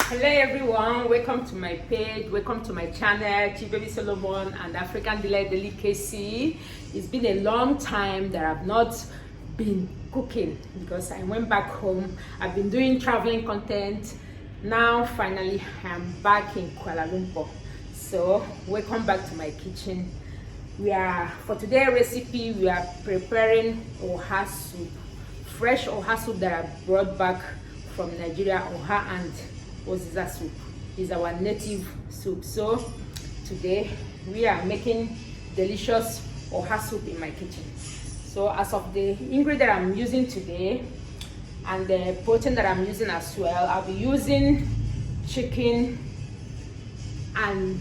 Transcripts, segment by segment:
Hello everyone, welcome to my page, welcome to my channel, Chief Baby Solomon and African Delicacy. It's been a long time that I've not been cooking because I went back home. I've been doing traveling content. Now finally I'm back in Kuala Lumpur. So welcome back to my kitchen. For today's recipe, we are preparing Oha soup. Fresh Oha soup that I brought back from Nigeria. Oha and Uziza Soup is our native soup. So today we are making delicious Oha soup in my kitchen. So as of the ingredient I'm using today and the protein that I'm using as well, I'll be using chicken and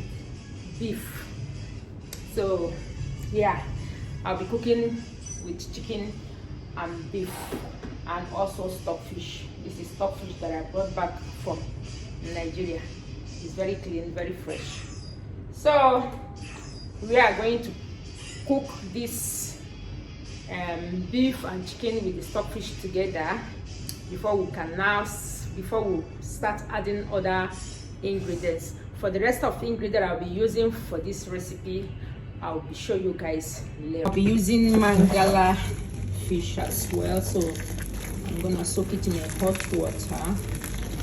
beef. So yeah, I'll be cooking with chicken and beef and also stockfish. This is stockfish that I brought back from Nigeria. It's very clean, very fresh. So we are going to cook this beef and chicken with the stockfish together before we start adding other ingredients. For the rest of the ingredient I'll be using for this recipe, I'll be show you guys later. I'll be using Mangala fish as well, so I'm gonna soak it in a hot water.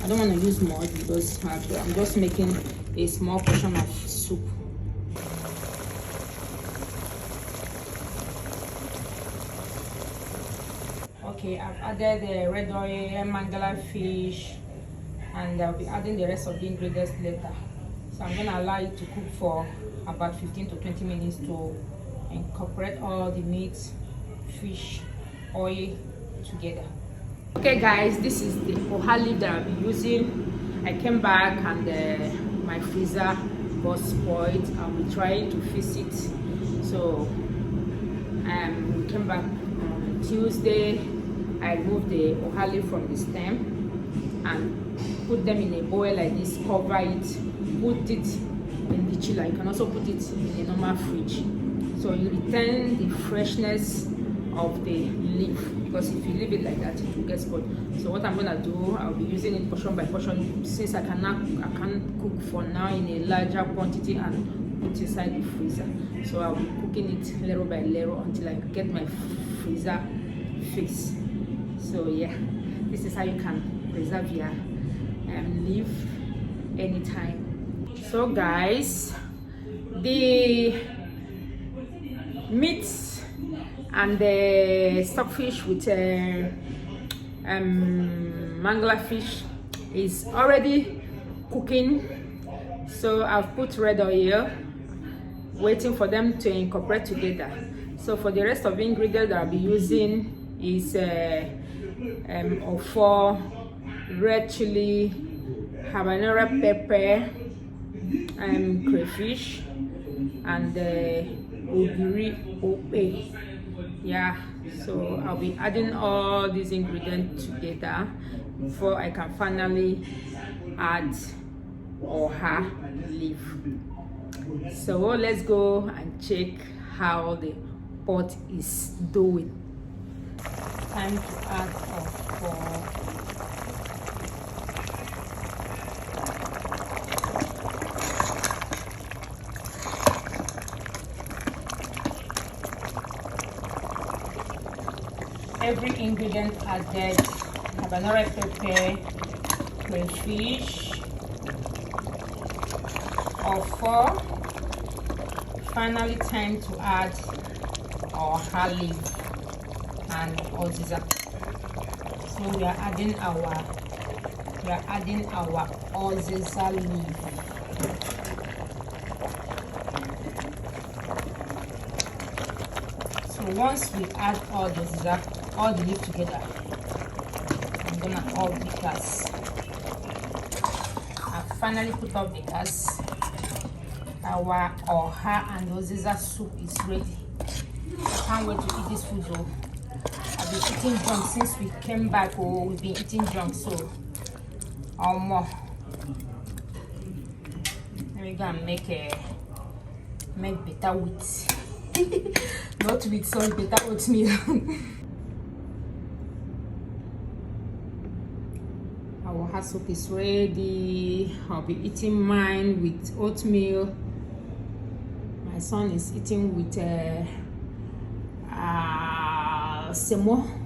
I don't want to use much because I'm just making a small portion of soup. Okay, I've added the red oil, Mangala fish, and I'll be adding the rest of the ingredients later. So I'm gonna allow it to cook for about 15 to 20 minutes to incorporate all the meat, fish, oil together. Okay guys, this is the Oha leaf that I'll be using. I came back and my freezer was spoiled. I'll be trying to fix it. So we came back on Tuesday. I removed the Oha leaf from the stem and put them in a bowl like this, cover it, put it in the chiller. You can also put it in a normal fridge. So you retain the freshness of the leaf, because if you leave it like that it will get spoiled. So what I'm gonna do, I'll be using it portion by portion since I can't cook for now in a larger quantity and put inside the freezer. So I'll be cooking it little by little until I get my freezer fixed. So yeah, this is how you can preserve your leaf anytime. So guys, the meat and the stockfish with Mangala fish is already cooking. So I've put red oil, waiting for them to incorporate together. So for the rest of the ingredients that I'll be using is Ofor, red chili, habanero pepper, crayfish, and ope. Yeah, so I'll be adding all these ingredients together before I can finally add Oha leaf. So let's go and check how the pot is doing. Time to add Ofor. Every ingredient added: habanero pepper, crayfish, Ofor. Finally, time to add Oha leaf and Uziza. So we are adding our Uziza leaf. So once we add all the leaf together, I'm gonna off the gas. I finally put off the gas. Our Oha and Uziza soup is ready. I can't wait to eat this food though. I've been eating junk since we came back. Oh, we've been eating junk, so more. Let me go and make better wheat. Not with salt, better oatmeal. Our Uziza soup is ready. I'll be eating mine with oatmeal. My son is eating with semo.